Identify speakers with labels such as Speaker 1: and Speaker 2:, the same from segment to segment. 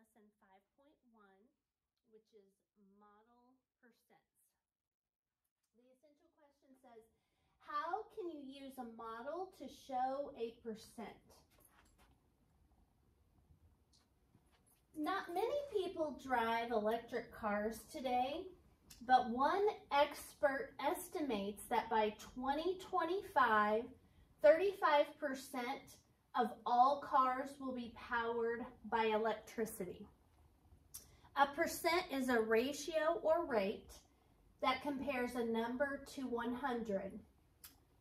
Speaker 1: lesson 5.1, which is model percents. The essential question says, how can you use a model to show a percent? Not many people drive electric cars today, but one expert estimates that by 2025, 35% of all cars will be powered by electricity. A percent is a ratio or rate that compares a number to 100.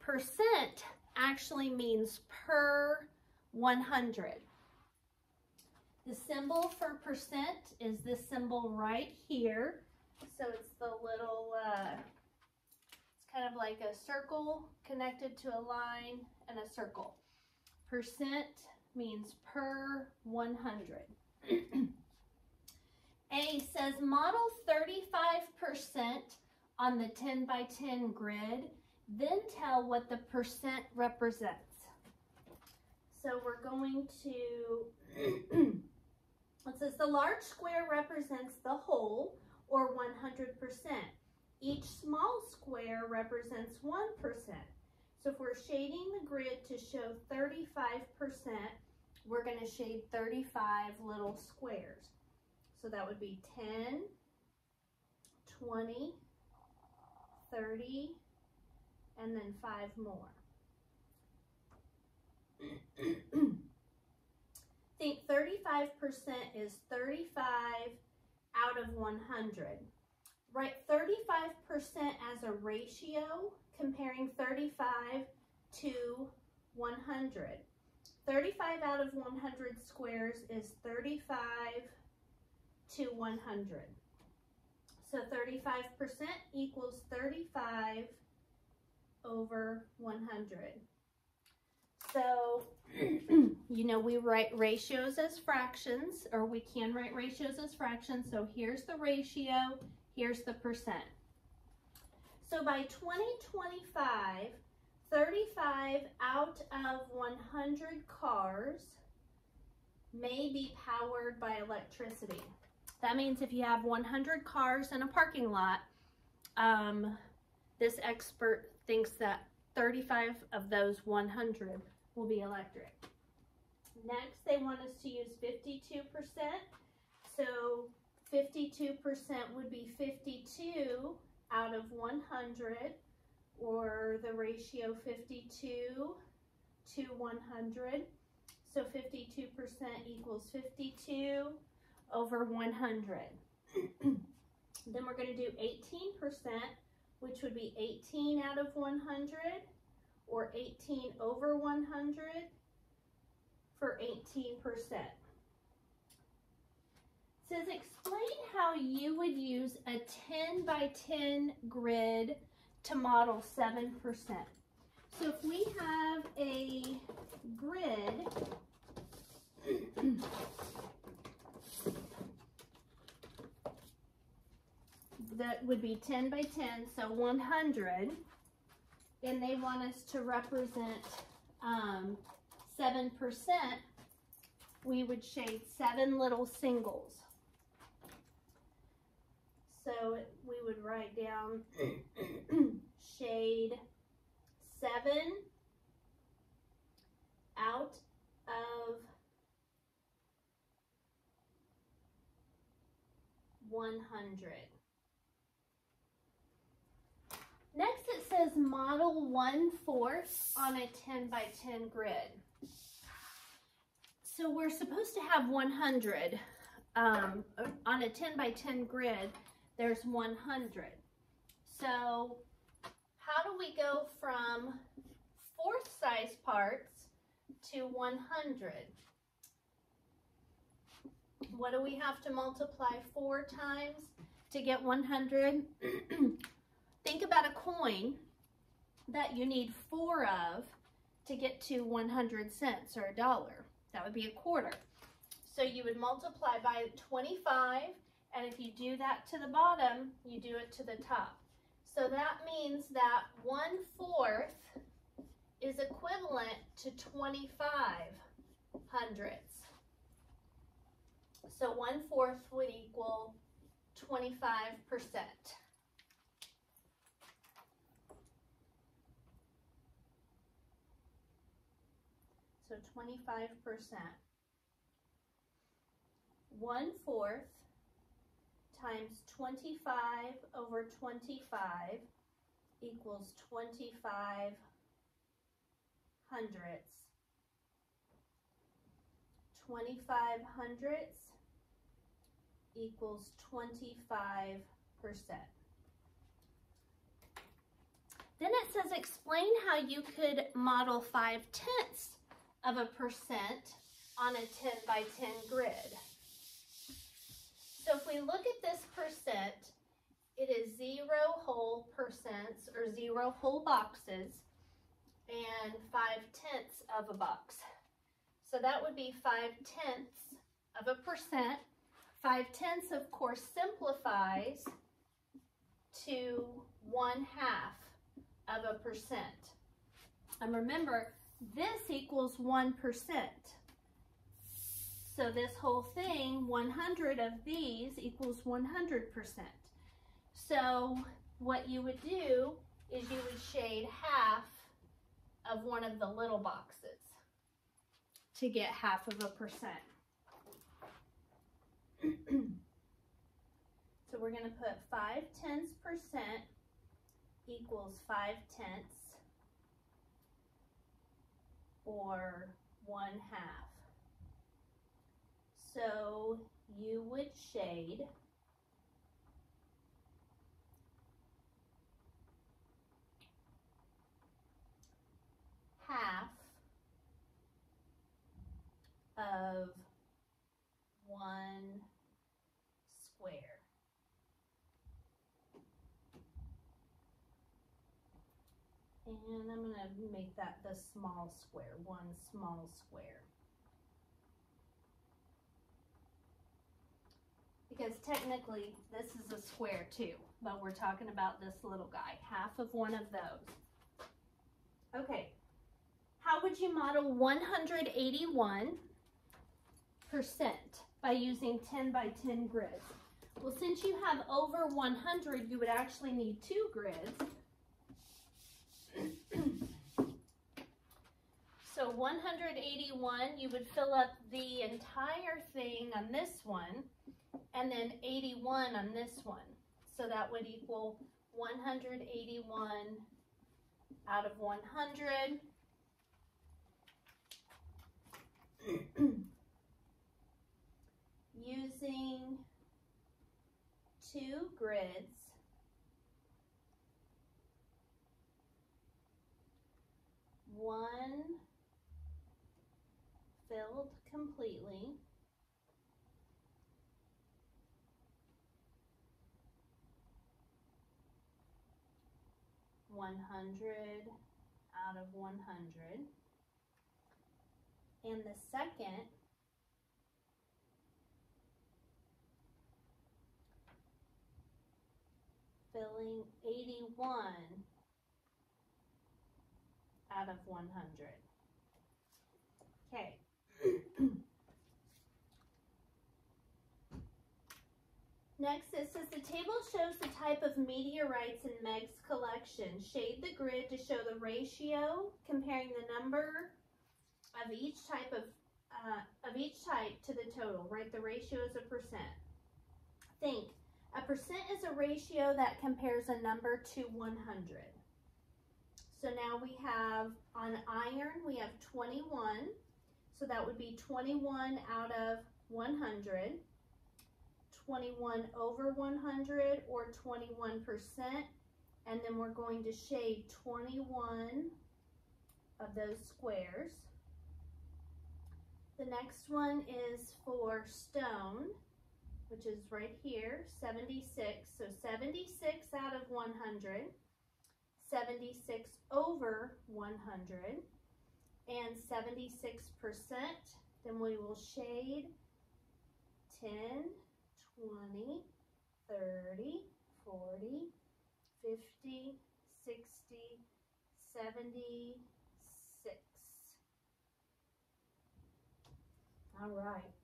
Speaker 1: Percent actually means per 100. The symbol for percent is this symbol right here. So it's the little, it's kind of like a circle connected to a line and a circle. Percent means per 100. A says model 35% on the 10 by 10 grid, then tell what the percent represents. So we're going to, it says the large square represents the whole, or 100%. Each small square represents 1%. So if we're shading the grid to show 35%, we're going to shade 35 little squares. So that would be 10, 20, 30, and then 5 more. Think 35% is 35 out of 100. Write 35% as a ratio, comparing 35 to 100. 35 out of 100 squares is 35 to 100. So 35% equals 35 over 100. So, you know, we write ratios as fractions, or we can write ratios as fractions. So here's the ratio, here's the percent. So by 2025, 35 out of 100 cars may be powered by electricity. That means if you have 100 cars in a parking lot, this expert thinks that 35 of those 100 will be electric. Next, they want us to use 52%. So 52% would be 52 out of 100, or the ratio 52 to 100. So 52% equals 52 over 100. Then we're going to do 18%, which would be 18 out of 100, or 18 over 100 for 18%. It says, explain how you would use a 10 by 10 grid to model 7%. So if we have a grid that would be 10 by 10, so 100, and they want us to represent 7%, we would shade 7 little singles. So we would write down shade 7 out of 100. Next it says model 1/4 on a 10 by 10 grid. So we're supposed to have 100. On a 10 by 10 grid, there's 100. So how do we go from 1/4 size parts to 100? What do we have to multiply 4 times to get 100? Think about a coin that you need 4 of to get to 100 cents or $1. That would be a quarter. So you would multiply by 25, and if you do that to the bottom, you do it to the top. So that means that 1/4 is equivalent to 25 hundredths. So 1/4 would equal 25%. So 25%. 1/4 times 25 over 25 equals 25 hundredths. 25 hundredths equals 25%. Then it says explain how you could model 5/10 of a percent on a 10 by 10 grid. So if we look at this percent, it is 0 whole percents or 0 whole boxes and 5/10 of a box. So that would be 5/10 of a percent. 5/10 of course simplifies to 1/2 of a percent. And remember, this equals 1%. So this whole thing, 100 of these equals 100%. So what you would do is you would shade half of one of the little boxes to get 1/2 of a percent. So we're going to put 5/10% equals 5/10 or 1/2. So you would shade half of 1 square. And I'm going to make that the small square, 1 small square. Because technically this is a square too, but we're talking about this little guy, 1/2 of one of those. Okay, how would you model 181% by using 10 by 10 grids? Well, since you have over 100, you would actually need 2 grids. So 181, you would fill up the entire thing on this one, and then 81 on this one. So that would equal 181 out of 100. Using 2 grids, one filled completely, $100 out of 100, and the second filling 81 out of 100. Okay. Next, it says the table shows the type of meteorites in Meg's collection. Shade the grid to show the ratio, comparing the number of each type to the total. Write the ratio as a percent. Think, a percent is a ratio that compares a number to 100. So now we have, on iron, we have 21. So that would be 21 out of 100. 21 over 100 or 21%, and then we're going to shade 21 of those squares. The next one is for stone, which is right here, 76. So 76 out of 100, 76 over 100, and 76%. Then we will shade 10, 20, 30, 40, 50, 60, 76. All right.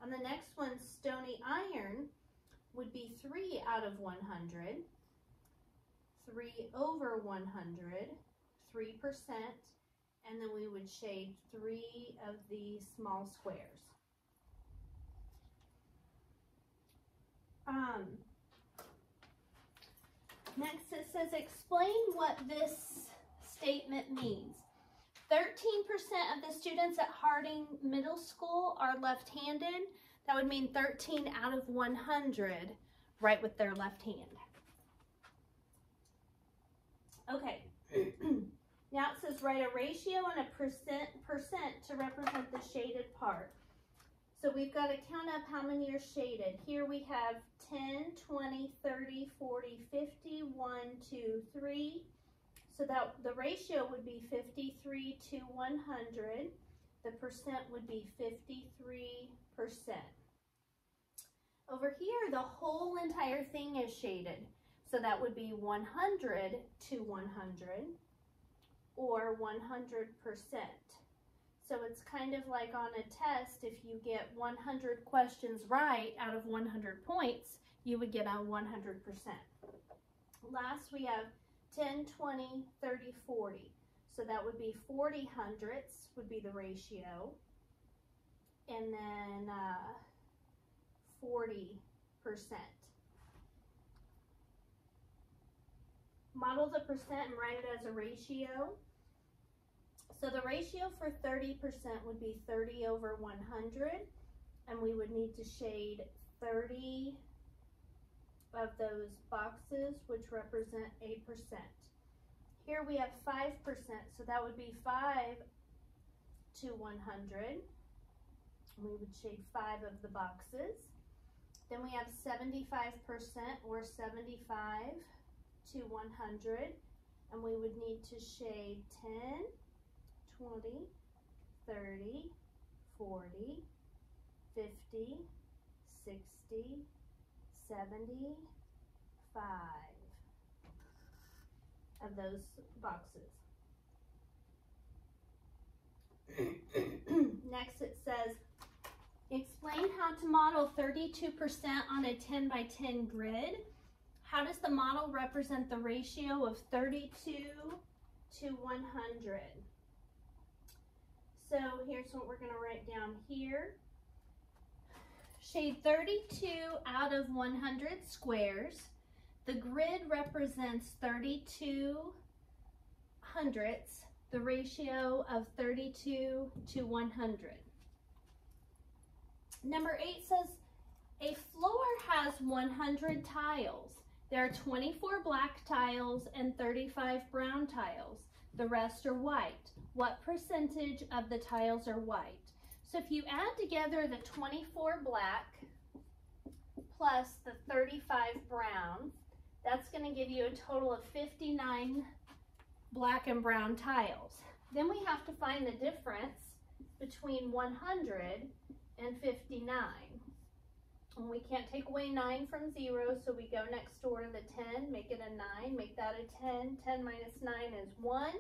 Speaker 1: I'm On the next one, Stony Iron would be 3 out of 100, 3 over 100, 3%, and then we would shade 3 of these small squares. Next it says, explain what this statement means. 13% of the students at Harding Middle School are left-handed. That would mean 13 out of 100 write with their left hand. Okay. Now it says write a ratio and a percent to represent the shaded part. So we've got to count up how many are shaded. Here we have 10, 20, 30, 40, 50, 1, 2, 3. So that the ratio would be 53 to 100. The percent would be 53%. Over here, the whole entire thing is shaded. So that would be 100 to 100 or 100%. So it's kind of like on a test, if you get 100 questions right out of 100 points, you would get a 100%. Last we have 10, 20, 30, 40. So that would be 40 hundredths would be the ratio. And then 40%. Model the percent and write it as a ratio. So the ratio for 30% would be 30 over 100, and we would need to shade 30 of those boxes, which represent 8%. Here we have 5%, so that would be 5 to 100. We would shade 5 of the boxes. Then we have 75% or 75 to 100, and we would need to shade 10, 20, 30, 40, 50, 60, 75 of those boxes. Next it says, explain how to model 32% on a 10 by 10 grid. How does the model represent the ratio of 32 to 100? So here's what we're going to write down here. Shade 32 out of 100 squares. The grid represents 32 hundredths, the ratio of 32 to 100. Number 8 says, a floor has 100 tiles. There are 24 black tiles and 35 brown tiles. The rest are white. What percentage of the tiles are white? So if you add together the 24 black plus the 35 brown, that's going to give you a total of 59 black and brown tiles. Then we have to find the difference between 100 and 59. And we can't take away 9 from 0, so we go next door to the 10, make it a 9, make that a 10. 10 minus 9 is 1.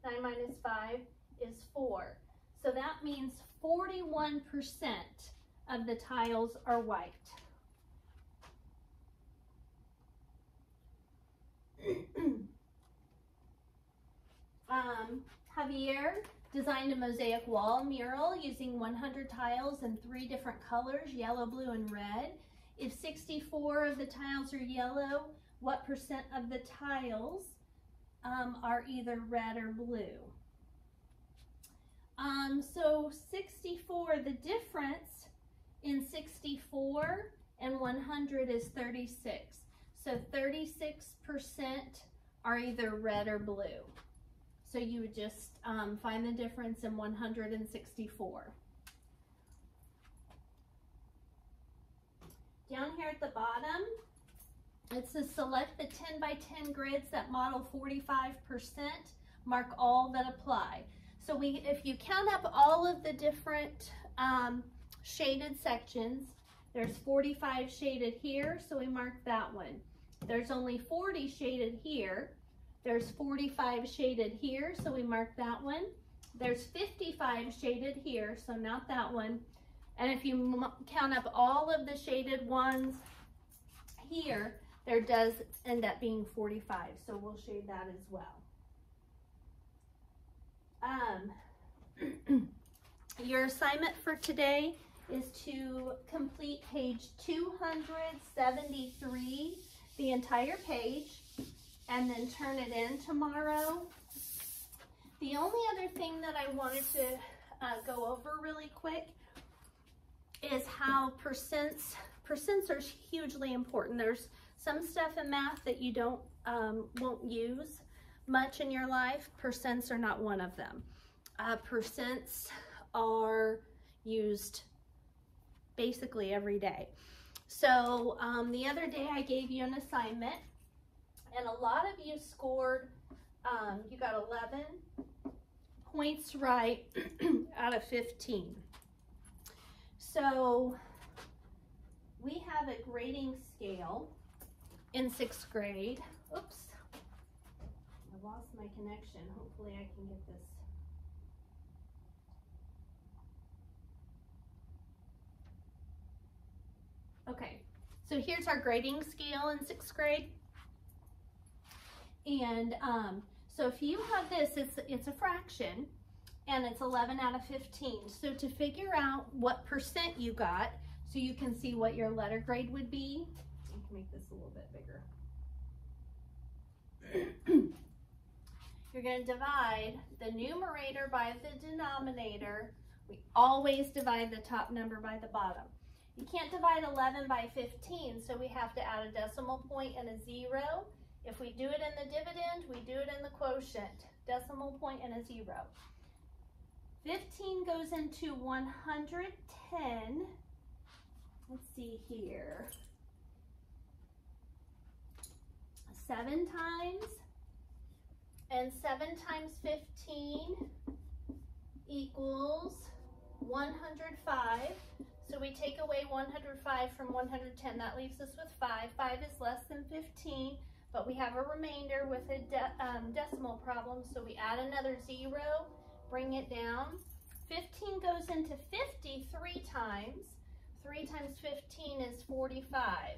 Speaker 1: 9 minus 5 is 4. So that means 41% of the tiles are white. Javier designed a mosaic wall mural using 100 tiles in 3 different colors, yellow, blue, and red. If 64 of the tiles are yellow, what percent of the tiles are either red or blue? So 64, the difference in 64 and 100 is 36. So 36% are either red or blue. So you would just find the difference in 164. Down here at the bottom, it says select the 10 by 10 grids that model 45%, mark all that apply. So if you count up all of the different shaded sections, there's 45 shaded here, so we mark that one. There's only 40 shaded here. There's 45 shaded here, so we mark that one. There's 55 shaded here, so not that one. And if you count up all of the shaded ones here, there does end up being 45. So we'll shade that as well. Your assignment for today is to complete page 273, the entire page, and then turn it in tomorrow. The only other thing that I wanted to go over really quick is how percents are hugely important. There's some stuff in math that you won't use much in your life. Percents are not one of them. Percents are used basically every day. So the other day I gave you an assignment, and a lot of you scored, you got 11 points right out of 15. So we have a grading scale in 6th grade. Oops, I lost my connection. Hopefully I can get this. Okay, so here's our grading scale in 6th grade. And so if you have this, it's a fraction, and it's 11 out of 15. So to figure out what percent you got, so you can see what your letter grade would be, I can make this a little bit bigger. You're going to divide the numerator by the denominator. We always divide the top number by the bottom. You can't divide 11 by 15, so we have to add a decimal point and a 0. If we do it in the dividend, we do it in the quotient. Decimal point and a 0. 15 goes into 110. Let's see here. 7 times. And 7 times 15 equals 105. So we take away 105 from 110. That leaves us with 5. 5 is less than 15. But we have a remainder with a decimal problem, so we add another 0, bring it down. 15 goes into 50 3 times. 3 times 15 is 45.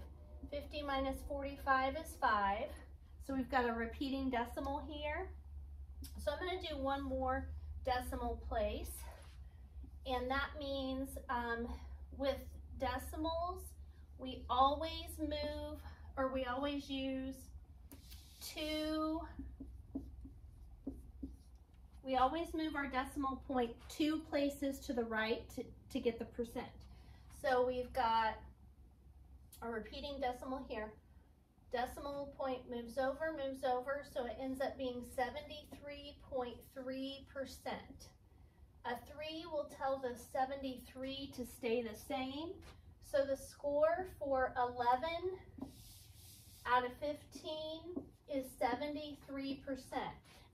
Speaker 1: 50 minus 45 is 5. So we've got a repeating decimal here. So I'm going to do one more decimal place. And that means with decimals, we always move, or we always use we always move our decimal point 2 places to the right to get the percent. So we've got a repeating decimal here. Decimal point moves over, so it ends up being 73.3%. A 3 will tell the 73 to stay the same. So the score for 11 out of 15 is 73%.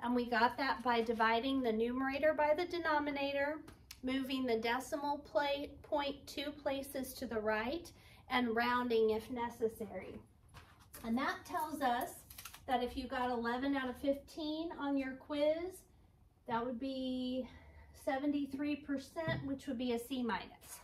Speaker 1: And we got that by dividing the numerator by the denominator, moving the decimal point 2 places to the right, and rounding if necessary. And that tells us that if you got 11 out of 15 on your quiz, that would be 73%, which would be a C minus.